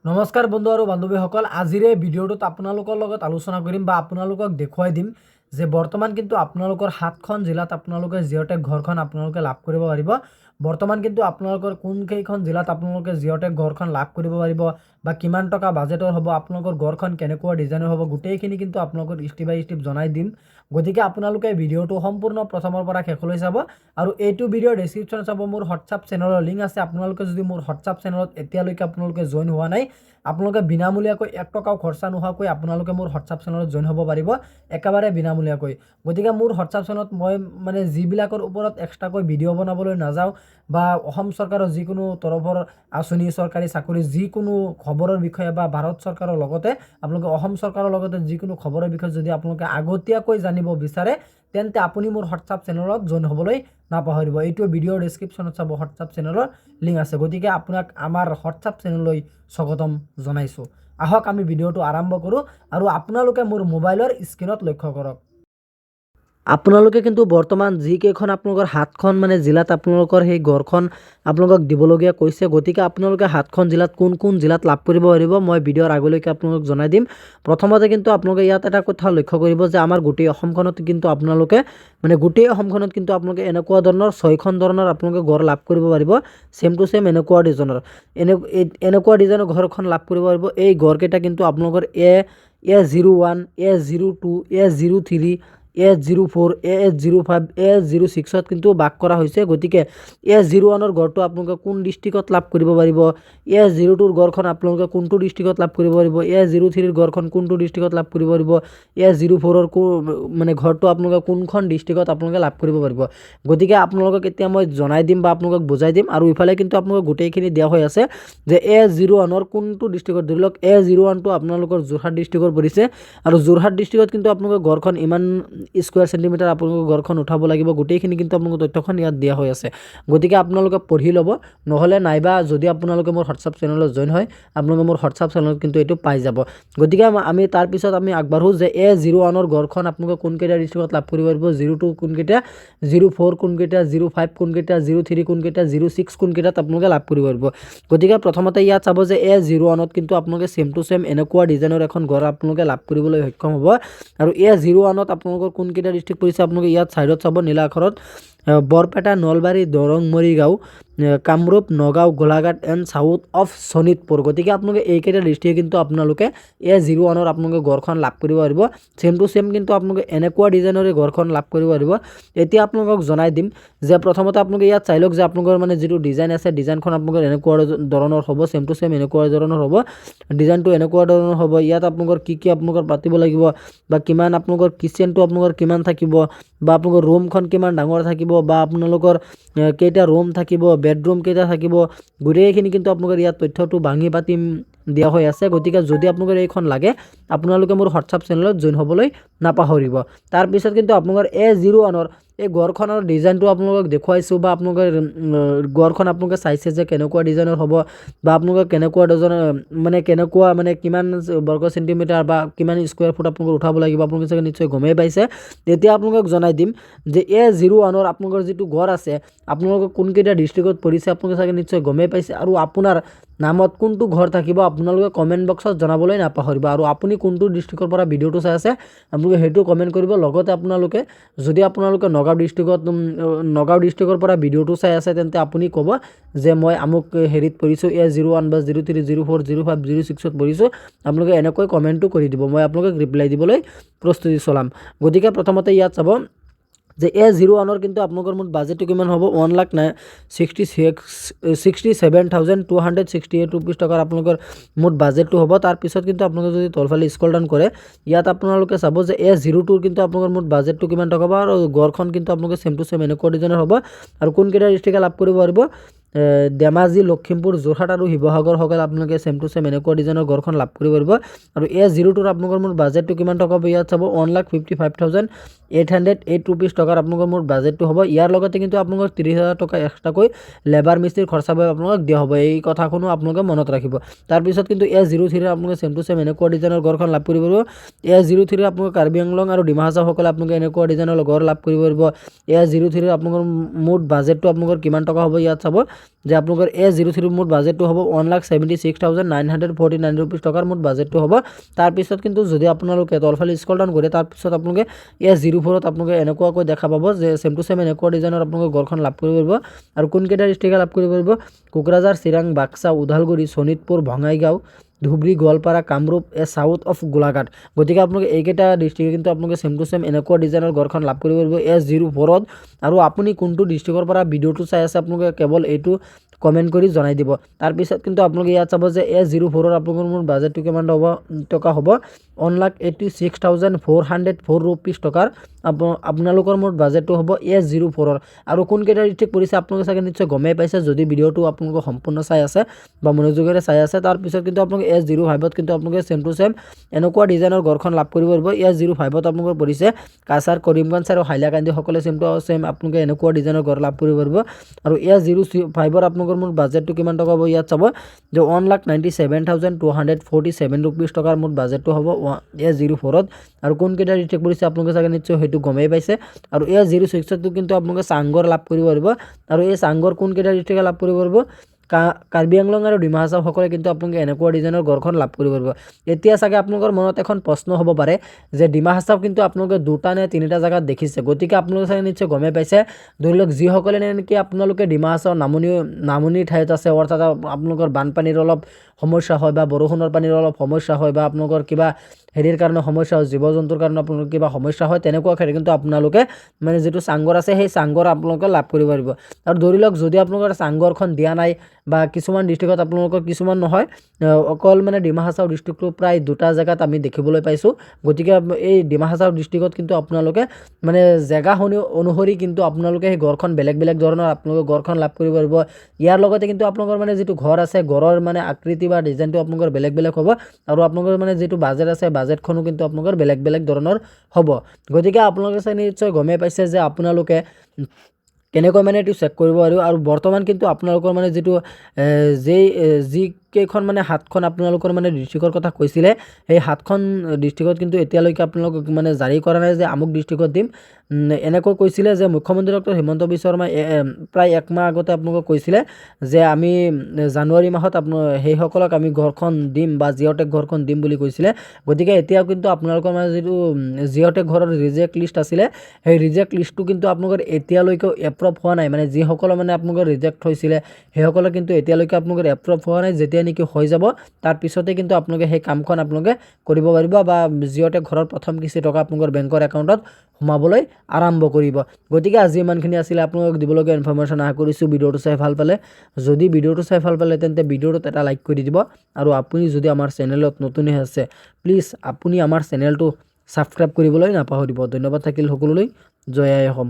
নমস্কাৰ বন্ধু আৰু বান্ধৱীসকল, আজিৰ এই ভিডিঅ'টোত আপোনালোকৰ লগত আলোচনা কৰিম বা আপোনালোকক দেখুৱাই দিম যে বৰ্তমান কিন্তু আপোনালোকৰ 7খন জিলাত আপোনালোকে জিঅ'টেক ঘৰখন আপোনালোকে লাভ কৰিব পাৰিব। বৰ্তমান কিন্তু আপোনালোকৰ কোনকেইখন জিলাত আপোনালোকে জিঅ'টেক ঘৰখন লাভ কৰিব পাৰিব বা কিমান টকা বাজেটৰ হ'ব, আপোনালোকৰ ঘৰখন কেনেকুৱা ডিজাইনৰ হ'ব, গোটেইখিনি কিন্তু আপোনালোকক ষ্টেপ বাই ষ্টেপ জনাই দিম। গতিকে আপোনালোকে ভিডিঅ'টো সম্পূৰ্ণ প্ৰথমৰ পৰা শেষলৈ চাব আৰু এইটো ভিডিঅ'ৰ ডেছক্ৰিপশ্যন চাব। মোৰ হোৱাটছআপ চেনেলৰ লিংক আছে। আপোনালোকে যদি মোৰ হোৱাটছআপ চেনেলত এতিয়ালৈকে আপোনালোকে জইন হোৱা নাই, আপোনালোকে বিনামূলীয়াকৈ 1 টকাও খৰচা নোহোৱাকৈ আপোনালোকে মোৰ হোৱাটছআপ চেনেলত জইন হ'ব পাৰিব, একেবাৰে বিনামূলীয়াকৈ। গতিকে মোৰ হোৱাটছআপ চেনেলত মই যিবিলাকৰ ওপৰত এক্সট্ৰাকৈ ভিডিঅ' বনাবলৈ নাযাওঁ বা অসম চৰকাৰৰ যিকোনো তৰফৰ আঁচনি, চৰকাৰী চাকৰি, যিকোনো খবৰৰ বিষয়ে বা ভাৰত চৰকাৰৰ লগতে আপোনালোকে অসম চৰকাৰৰ লগতে যিকোনো খবৰৰ বিষয়ে যদি আপোনালোকে আগতীয়াকৈ জানিব বিচাৰে, তেন্তে আপুনি মোৰ হোৱাটছআপ চেনেলত জইন হ'বলৈ নাপাহৰিব। এইটো ভিডিঅ'ৰ ডেছক্ৰিপশ্যনত চাব, হোৱাটছআপ চেনেলৰ লিংক আছে। গতিকে আপোনাক আমাৰ হোৱাটছআপ চেনেললৈ স্বাগতম জনাইছোঁ। আহক আমি ভিডিঅ'টো আৰম্ভ কৰোঁ আৰু আপোনালোকে মোৰ মোবাইলৰ স্ক্ৰীনত লক্ষ্য কৰক। আপোনালোকে কিন্তু বৰ্তমান যিকেইখন আপোনালোকৰ 7খন জিলাত আপোনালোকৰ সেই ঘৰখন আপোনালোকক দিবলগীয়া কৈছে, গতিকে আপোনালোকে 7খন জিলাত কোন কোন জিলাত লাভ কৰিব পাৰিব মই ভিডিঅ'ৰ আগলৈকে আপোনালোকক জনাই দিম। প্ৰথমতে কিন্তু আপোনালোকে ইয়াত এটা কথা লক্ষ্য কৰিব যে আমাৰ গোটেই অসমখনত কিন্তু আপোনালোকে এনেকুৱা ধৰণৰ 6খন ধৰণৰ আপোনালোকে ঘৰ লাভ কৰিব পাৰিব। ছেম টু ছেম এনেকুৱা ডিজাইনৰ ঘৰখন লাভ কৰিব পাৰিব। এই ঘৰকেইটা কিন্তু আপোনালোকৰ A01, A02, A03, A04, A05, A06 কিন্তু ভাগ কৰা হৈছে। গতিকে A01ৰ ঘৰটো আপোনালোকে কোন ডিষ্ট্ৰিক্টত লাভ কৰিব পাৰিব, A02ৰ ঘৰখন আপোনালোকে কোনটো ডিষ্ট্ৰিক্টত লাভ কৰিব পাৰিব, A03ৰ ঘৰখন কোনটো ডিষ্ট্ৰিক্টত লাভ কৰিব পাৰিব, A04ৰ ঘৰটো আপোনালোকে কোনখন ডিষ্ট্ৰিক্টত আপোনালোকে লাভ কৰিব পাৰিব। গতিকে আপোনালোকক এতিয়া মই জনাই দিম বা আপোনালোকক বুজাই দিম। আৰু ইফালে কিন্তু আপোনালোকক গোটেইখিনি দিয়া হৈ আছে যে A01ৰ কোনটো ডিষ্ট্ৰিক্টত, ধৰি লওক A01টো আপোনালোকৰ যোৰহাট ডিষ্ট্ৰিক্টৰ পৰিছে আৰু যোৰহাট ডিষ্ট্ৰিক্টত কিন্তু আপোনালোকৰ ঘৰখন ইমান স্কুৱাৰ চেণ্টিমিটাৰ আপোনালোকৰ ঘৰখন উঠাব লাগিব। গোটেইখিনি কিন্তু আপোনালোকৰ তথ্যখন ইয়াত দিয়া হৈ আছে। গতিকে আপোনালোকে পঢ়ি ল'ব, নহ'লে নাইবা যদি আপোনালোকে মোৰ হোৱাটছআপ চেনেলত জইন হয়, আপোনালোকে মোৰ হোৱাটছআপ চেনেলত কিন্তু এইটো পাই যাব। গতিকে আমি তাৰপিছত আমি আগবাঢ়োঁ যে A01ৰ ঘৰখন আপোনালোকে কোনকেইটা ডিষ্ট্ৰিক্টত লাভ কৰিব পাৰিব, 02 কোনকেইটা, 04 কোনকেইটা, 05 কোনকেইটা, 03 কোনকেইটা, 06 কোনকেইটাত আপোনালোকে লাভ কৰিব পাৰিব। গতিকে প্ৰথমতে ইয়াত চাব যে A01ত কিন্তু আপোনালোকে ছেম টু ছেম এনেকুৱা ডিজাইনৰ এখন ঘৰ আপোনালোকে লাভ কৰিবলৈ সক্ষম হ'ব। আৰু A01ত আপোনালোকৰ কোনকেইটা ডিষ্ট্ৰিক্ট পৰিছে আপোনালোকে ইয়াত ছাইডত চাব নীলা আখৰত, Barpeta, Nalbari, Darrang, Morigaon, Kamrup, Nagaon, Golaghat and south of Sonitpur. গতিকে আপোনালোকে এইকেইটা ডিষ্ট্ৰিক্টে কিন্তু আপোনালোকে A01ৰ আপোনালোকে ঘৰখন লাভ কৰিব পাৰিব। ছেম টু ছেম কিন্তু আপোনালোকে এনেকুৱা ডিজাইনৰে ঘৰখন লাভ কৰিব পাৰিব। এতিয়া আপোনালোকক জনাই দিম যে প্ৰথমতে আপোনালোকে ইয়াত চাই লওক যে আপোনালোকৰ যিটো ডিজাইন আছে, ডিজাইনখন আপোনালোকৰ এনেকুৱা ধৰণৰ হ'ব, ছেম টু ছেম এনেকুৱা ধৰণৰ হ'ব, ডিজাইনটো এনেকুৱা ধৰণৰ হ'ব। ইয়াত আপোনালোকৰ কি আপোনালোকৰ পাতিব লাগিব বা কিমান আপোনালোকৰ কিচেনটো আপোনালোকৰ কিমান থাকিব বা আপোনালোকৰ ৰুমখন কিমান ডাঙৰ থাকিব বা আপোনালোকৰ কেইটা ৰুম থাকিব, বেডৰুম কেইটা থাকিব, গোটেইখিনি কিন্তু আপোনালোকৰ ইয়াত তথ্যটো ভাঙি পাতি দিয়া হৈ আছে। গতিকে যদি আপোনালোকৰ এইখন লাগে, আপোনালোকে মোৰ হোৱাটছআপ চেনেলত জইন হ'বলৈ নাপাহৰিব। তাৰপিছত কিন্তু আপোনালোকৰ A01ৰ এই ঘৰখনৰ ডিজাইনটো আপোনালোকক দেখুৱাইছোঁ বা আপোনালোকে ঘৰখন আপোনালোকে চাইছে যে কেনেকুৱা ডিজাইনৰ হ'ব বা আপোনালোকে কেনেকুৱা কিমান বৰ্গ চেণ্টিমিটাৰ বা কিমান স্কুৱাৰ ফুট আপোনালোকে উঠাব লাগিব, আপোনালোকে চাগে নিশ্চয় গমেই পাইছে। এতিয়া আপোনালোকক জনাই দিম যে A01ৰ আপোনালোকৰ যিটো ঘৰ আছে, আপোনালোকৰ কোনকেইটা ডিষ্ট্ৰিক্টত পৰিছে আপোনালোকে চাগে নিশ্চয় গমেই পাইছে। আৰু আপোনাৰ নামত কোনটো ঘৰ থাকিব আপোনালোকে কমেণ্ট বক্সত জনাবলৈ নাপাহৰিব। আৰু আপুনি কোনটো ডিষ্ট্ৰিক্টৰ পৰা ভিডিঅ'টো চাই আছে আপোনালোকে সেইটো কমেণ্ট কৰিব। লগতে আপোনালোকে যদি আপোনালোকে নগাঁও ডিষ্ট্ৰিক্টৰ পৰা ভিডিঅ'টো চাই আছে, তেন্তে আপুনি ক'ব যে মই আমুক হেৰিত পৰিছোঁ, A01 বা 03, 04, 05, 06ত পৰিছোঁ। আপোনালোকে এনেকৈ কমেণ্টটো কৰি দিব, মই আপোনালোকক ৰিপ্লাই দিবলৈ প্ৰস্তুতি চলাম। গতিকে প্ৰথমতে ইয়াত চাব যে A01ৰ কিন্তু আপোনালোকৰ মুঠ বাজেটটো কিমান হ'ব, 1,67,268 ৰুপিজ টকাৰ আপোনালোকৰ মুঠ বাজেটটো হ'ব। তাৰপিছত কিন্তু আপোনালোকে যদি তলফালে স্ক্ৰল ডাউন কৰে, ইয়াত আপোনালোকে চাব যে A02ৰ কিন্তু আপোনালোকৰ মুঠ বাজেটটো কিমান টকা হ'ব আৰু ঘৰখন কিন্তু আপোনালোকে ছেম টু ছেম এনেকুৱা ডিজাইনৰ হ'ব। আৰু কোনকেইটা ডিষ্ট্ৰিক্টে লাভ কৰিব পাৰিব, ধেমাজি, লখিমপুৰ, যোৰহাট আৰু শিৱসাগৰ সকলে আপোনালোকে ছেম টু ছেম এনেকুৱা ডিজাইনৰ ঘৰখন লাভ কৰিব পাৰিব। আৰু A02ৰ আপোনালোকৰ মুঠ বাজেটটো কিমান টকা হ'ব, ইয়াত চাব 1,55,808 ৰুপিজ টকাৰ আপোনালোকৰ মুঠ বাজেটটো হ'ব। ইয়াৰ লগতে কিন্তু আপোনালোকৰ 30,000 টকা এক্সট্ৰাকৈ লেবাৰ মিস্ত্ৰীৰ খৰচা আপোনালোকক দিয়া হ'ব। এই কথাখনো আপোনালোকে মনত ৰাখিব। তাৰপিছত কিন্তু A03ৰ আপোনালোকে ছেম টু ছেম এনেকুৱা ডিজাইনৰ ঘৰখন লাভ কৰিব পাৰিব। A03ৰ আপোনালোকৰ কাৰ্বি আংলং আৰু ডিমা হাছাও সকলে আপোনালোকে এনেকুৱা ডিজাইনৰ ঘৰ লাভ কৰিব পাৰিব। A03ৰ আপোনালোকৰ মুঠ বাজেটটো আপোনালোকৰ কিমান টকা হ'ব, ইয়াত চাব যে আপোনালোকৰ A03 মুঠ বাজেটটো হ'ব 1,76,949 रुपीस টকাৰ মুঠ বাজেটটো হ'ব। তাৰপিছত কিন্তু যদি আপোনালোকে তলফালে স্ক্ৰল ডাউন কৰে তাৰপিছত আপোনালোকে A04ত আপোনালোকে এনেকুৱাকৈ দেখা পাব যে সেম টু সেম এনেকুৱা ডিজাইনৰ আপোনালোকে ঘৰখন লাভ কৰিব পাৰিব। আৰু কোনকেইটা ডিষ্ট্ৰিক্টে লাভ কৰিব পাৰিব? Kokrajhar, Chirang, Baksa, Udalguri, Sonitpur, Bongaigaon, Dhubri, Goalpara, Kamrup, south of Golaghat. গতিকে আপোনালোকে এইকেইটা ডিষ্ট্ৰিক্টে কিন্তু আপোনালোকে সেম টু সেম এনেকুৱা ডিজাইনৰ ঘৰখন লাভ কৰিব পাৰিব A04ত। আৰু আপুনি কোনটো ডিষ্ট্ৰিক্টৰ পৰা ভিডিঅ'টো চাই আছে আপোনালোকে কেৱল এইটো কমেণ্ট কৰি জনাই দিব। তাৰপিছত কিন্তু আপোনালোকে ইয়াত চাব যে A04ৰ আপোনালোকৰ মোৰ বাজেটটো কিমান টকা হ'ব 1,86,404 रुपीस টকাৰ আপোনালোকৰ মোৰ বাজেটটো হ'ব A04ৰ। আৰু কোনকেইটা ডিষ্ট্ৰিক্ট পৰিছে আপোনালোকে চাগে নিশ্চয় গমেই পাইছে যদি ভিডিঅ'টো আপোনালোকে সম্পূৰ্ণ চাই আছে বা মনোযোগেৰে চাই আছে। তাৰপিছত কিন্তু আপোনালোকে A05ত কিন্তু আপোনালোকে সেম টু সেম এনেকুৱা ডিজাইনৰ ঘৰখন লাভ কৰিব পাৰিব। A05ত আপোনালোকৰ পৰিছে কাছাৰ, কৰিমগঞ্জ আৰু হাইলাকান্দি সকলে সেম টু সেম আপোনালোকে এনেকুৱা ডিজাইনৰ ঘৰ লাভ কৰিব পাৰিব। আৰু A05ৰ আপোনালোকৰ মোৰ বাজেটটো কিমান টকা হ'ব ইয়াত চাব যে 1,97,247 रुपीस টকাৰ মোৰ বাজেটটো হ'ব A04ত। আৰু কোনকেইটা ডিষ্ট্ৰিক্ট পৰিছে আপোনালোকে চাগে নিশ্চয় সেইটো গমেই পাইছে। আৰু A06টো কিন্তু আপোনালোকে চাংঘৰ লাভ কৰিব পাৰিব। আৰু এই চাংঘৰ কোনকেইটা ডিষ্ট্ৰিক্টে লাভ কৰিব পাৰিব? কাৰ্বি আংলং আৰু ডিমা হাছাও সকলে কিন্তু আপোনালোকে এনেকুৱা ডিজাইনৰ ঘৰখন লাভ কৰিব পাৰিব। এতিয়া চাগে আপোনালোকৰ মনত এখন প্ৰশ্ন হ'ব পাৰে যে ডিমা হাছাও কিন্তু আপোনালোকে 2টা নে 3টা জাগাত দেখিছে। গতিকে আপোনালোকে চাগে নিশ্চয় গমেই পাইছে। ধৰি লওক যিসকলে নেকি আপোনালোকে ডিমা হাছাও নামনি ঠাইত আছে, অৰ্থাৎ আপোনালোকৰ বানপানীৰ অলপ সমস্যা হয় বা বৰষুণৰ পানীৰ অলপ সমস্যা হয় বা আপোনালোকৰ কিবা হেৰিৰ কাৰণে সমস্যা হয়, জীৱ জন্তুৰ কাৰণে আপোনালোকৰ কিবা সমস্যা হয়, তেনেকুৱা ক্ষেত্ৰত কিন্তু আপোনালোকে মানে যিটো চাংঘৰ আছে সেই চাংঘৰ আপোনালোকে লাভ কৰিব পাৰিব। আৰু ধৰি লওক যদি আপোনালোকৰ চাংঘৰখন দিয়া নাই বা কিছুমান ডিষ্ট্ৰিক্টত আপোনালোকৰ কিছুমান নহয় অকল মানে ডিমা হাছাও ডিষ্ট্ৰিক্টটো প্ৰায় 2টা জেগাত আমি দেখিবলৈ পাইছোঁ। গতিকে এই ডিমা হাছাও ডিষ্ট্ৰিক্টত কিন্তু আপোনালোকে মানে জেগা অনুসৰি কিন্তু আপোনালোকে সেই ঘৰখন বেলেগ বেলেগ ধৰণৰ আপোনালোকে ঘৰখন লাভ কৰিব পাৰিব। ইয়াৰ লগতে কিন্তু আপোনালোকৰ মানে যিটো ঘৰ আছে ঘৰৰ মানে আকৃতি বা ডিজাইনটো আপোনালোকৰ বেলেগ বেলেগ হ'ব। আৰু আপোনালোকৰ মানে যিটো বাজেট আছে বাজেটখনো কিন্তু আপোনালোকৰ বেলেগ বেলেগ ধৰণৰ হ'ব। গতিকে আপোনালোকে চাই নিশ্চয় গমেই পাইছে যে আপোনালোকে কেনেকৈ মানে এইটো চেক কৰিব পাৰিব। আৰু বৰ্তমান কিন্তু আপোনালোকৰ মানে যিটো যিকেইখন মানে 7খন আপোনালোকৰ মানে ডিষ্ট্ৰিক্টৰ কথা কৈছিলে সেই 7খন ডিষ্ট্ৰিক্টত কিন্তু এতিয়ালৈকে আপোনালোকক মানে জাৰি কৰা নাই যে আমুক ডিষ্ট্ৰিক্টত দিম। এনেকৈ কৈছিলে যে মুখ্যমন্ত্ৰী ডক্টৰ হিমন্ত বিশ্ব শৰ্মাই প্ৰায় 1 মাহ আগতে আপোনালোকক কৈছিলে যে আমি জানুৱাৰী মাহত সেইসকলক আমি ঘৰখন দিম বা জিঅ'টেক ঘৰখন দিম বুলি কৈছিলে। গতিকে এতিয়াও কিন্তু আপোনালোকৰ মানে যিটো জিঅ'টেক ঘৰৰ ৰিজেক্ট লিষ্ট আছিলে সেই ৰিজেক্ট লিষ্টটো কিন্তু আপোনালোকৰ এতিয়ালৈকেও এপ্ৰুভ হোৱা নাই। মানে যিসকলে মানে আপোনালোকৰ ৰিজেক্ট হৈছিলে সেইসকলে কিন্তু এতিয়ালৈকে আপোনালোকৰ এপ্ৰুভ হোৱা নাই। যেতিয়া নেকি হৈ যাব তাৰপিছতে কিন্তু আপোনালোকে সেই কামখন আপোনালোকে কৰিব পাৰিব বা জিঅ'টেক ঘৰৰ প্ৰথম কিস্তি টকা আপোনালোকৰ বেংকৰ একাউণ্টত সোমাবলৈ আৰম্ভ কৰিব। গতিকে আজি ইমানখিনি আছিলে আপোনালোকক দিবলগীয়া ইনফৰমেশ্যন। আশা কৰিছোঁ ভিডিঅ'টো চাই ভাল পালে। যদি ভিডিঅ'টো চাই ভাল পালে তেন্তে ভিডিঅ'টোত এটা লাইক কৰি দিব। আৰু আপুনি যদি আমাৰ চেনেলত নতুন আছে প্লিজ আপুনি আমাৰ চেনেলটো ছাবস্ক্ৰাইব কৰিবলৈ নাপাহৰিব। ধন্যবাদ থাকিল সকলোলৈ। জয় আই অসম।